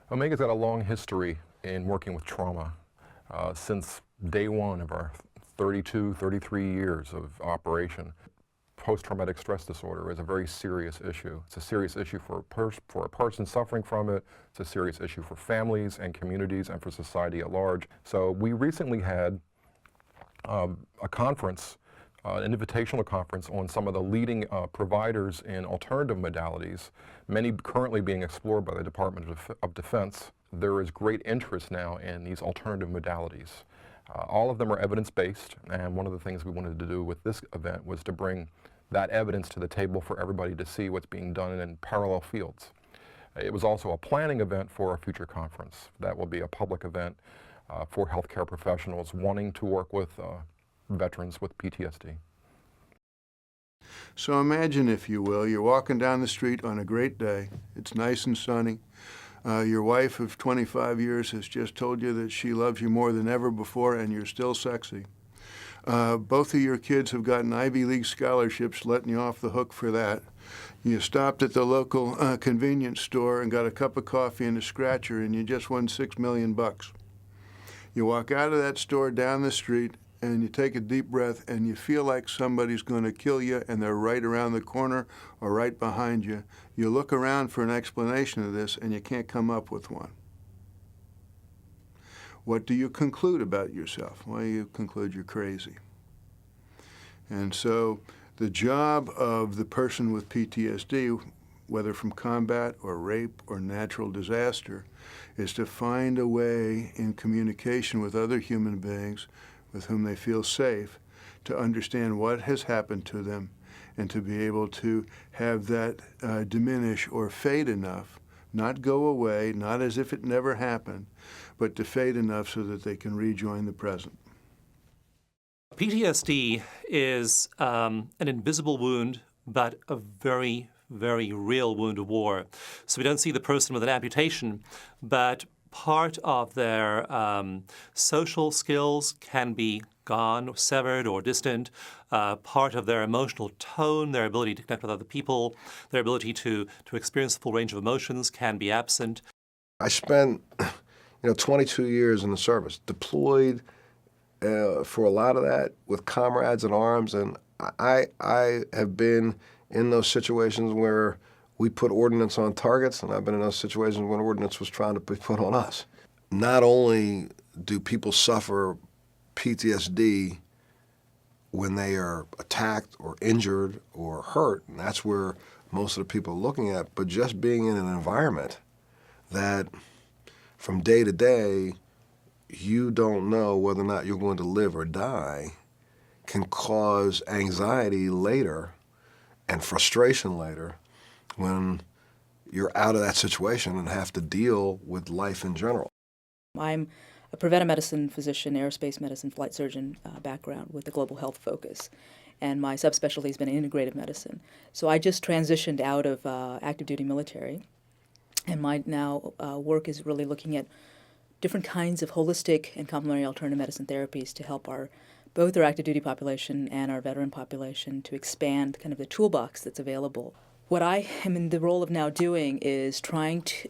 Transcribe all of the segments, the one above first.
Omega's got a long history in working with trauma. Since day one of our 32, 33 years of operation, post-traumatic stress disorder is a very serious issue. It's a serious issue for a person suffering from it. It's a serious issue for families and communities and for society at large. So we recently had a conference, an invitational conference on some of the leading providers in alternative modalities, many currently being explored by the Department of Defense. There is great interest now in these alternative modalities. All of them are evidence-based, and one of the things we wanted to do with this event was to bring that evidence to the table for everybody to see what's being done in parallel fields. It was also a planning event for a future conference. That will be a public event for healthcare professionals wanting to work with veterans with PTSD. So imagine, if you will, you're walking down the street on a great day. It's nice and sunny. Your wife of 25 years has just told you that she loves you more than ever before, and you're still sexy. Both of your kids have gotten Ivy League scholarships, letting you off the hook for that. You stopped at the local convenience store and got a cup of coffee and a scratcher, and you just won $6 million. You walk out of that store down the street, and you take a deep breath, and you feel like somebody's going to kill you, and they're right around the corner or right behind you. You look around for an explanation of this, and you can't come up with one. What do you conclude about yourself? Well, you conclude you're crazy. And so the job of the person with PTSD, whether from combat or rape or natural disaster, is to find a way in communication with other human beings with whom they feel safe to understand what has happened to them and to be able to have that diminish or fade enough, not go away, not as if it never happened, but to fade enough so that they can rejoin the present. PTSD is an invisible wound, but a very, very real wound of war. So we don't see the person with an amputation, but part of their social skills can be gone, severed, or distant. Part of their emotional tone, their ability to connect with other people, their ability to experience the full range of emotions can be absent. I spent 22 years in the service, deployed for a lot of that with comrades in arms, and I have been in those situations where we put ordnance on targets, and I've been in those situations when ordnance was trying to be put on us. Not only do people suffer PTSD when they are attacked or injured or hurt, and that's where most of the people are looking at, but just being in an environment that from day to day, you don't know whether or not you're going to live or die, can cause anxiety later and frustration later when you're out of that situation and have to deal with life in general. I'm a preventive medicine physician, aerospace medicine, flight surgeon background with a global health focus. And my subspecialty has been integrative medicine. So I just transitioned out of active duty military. And my now work is really looking at different kinds of holistic and complementary alternative medicine therapies to help both our active duty population and our veteran population to expand kind of the toolbox that's available. What I am in the role of now doing is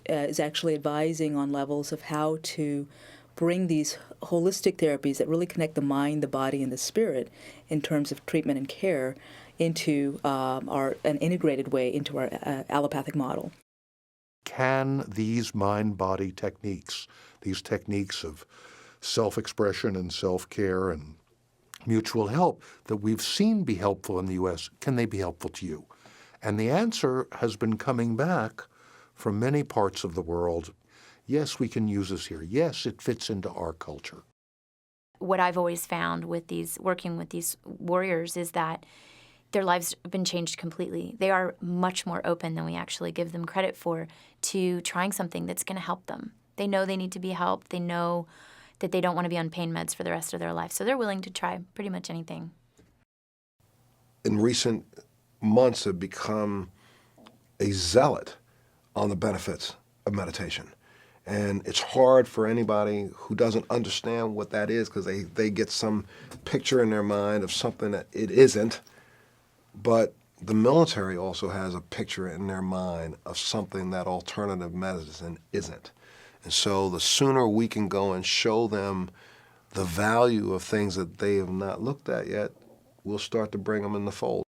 is actually advising on levels of how to bring these holistic therapies that really connect the mind, the body, and the spirit in terms of treatment and care into an integrated way into our allopathic model. Can these mind-body techniques, these techniques of self-expression and self-care and mutual help that we've seen be helpful in the U.S., can they be helpful to you? And the answer has been coming back from many parts of the world. Yes, we can use this here. Yes, it fits into our culture. What I've always found with working with these warriors is that their lives have been changed completely. They are much more open than we actually give them credit for to trying something that's going to help them. They know they need to be helped. They know that they don't want to be on pain meds for the rest of their life. So they're willing to try pretty much anything. In recent months, have become a zealot on the benefits of meditation. And it's hard for anybody who doesn't understand what that is because they get some picture in their mind of something that it isn't. But the military also has a picture in their mind of something that alternative medicine isn't. And so the sooner we can go and show them the value of things that they have not looked at yet, we'll start to bring them in the fold.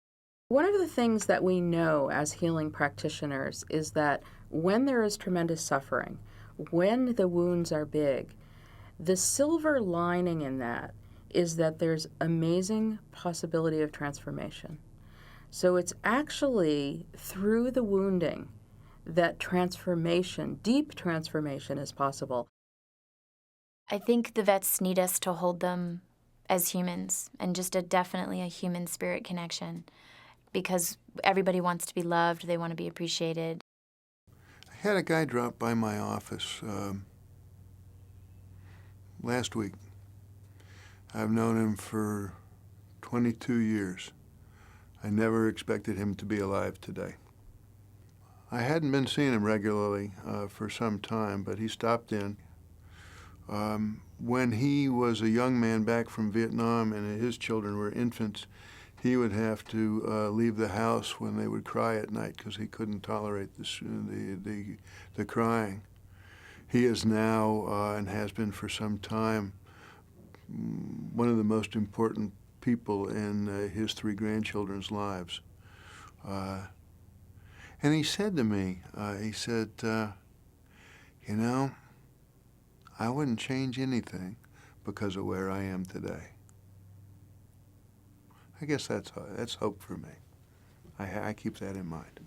One of the things that we know as healing practitioners is that when there is tremendous suffering, when the wounds are big, the silver lining in that is that there's amazing possibility of transformation. So it's actually through the wounding that transformation, deep transformation, is possible. I think the vets need us to hold them as humans and just definitely a human spirit connection, because everybody wants to be loved, they want to be appreciated. I had a guy drop by my office last week. I've known him for 22 years. I never expected him to be alive today. I hadn't been seeing him regularly for some time, but he stopped in. When he was a young man back from Vietnam and his children were infants, he would have to leave the house when they would cry at night because he couldn't tolerate the crying. He is now, and has been for some time, one of the most important people in his 3 grandchildren's lives. And he said to me, he said, you know, I wouldn't change anything because of where I am today. I guess that's hope for me. I keep that in mind.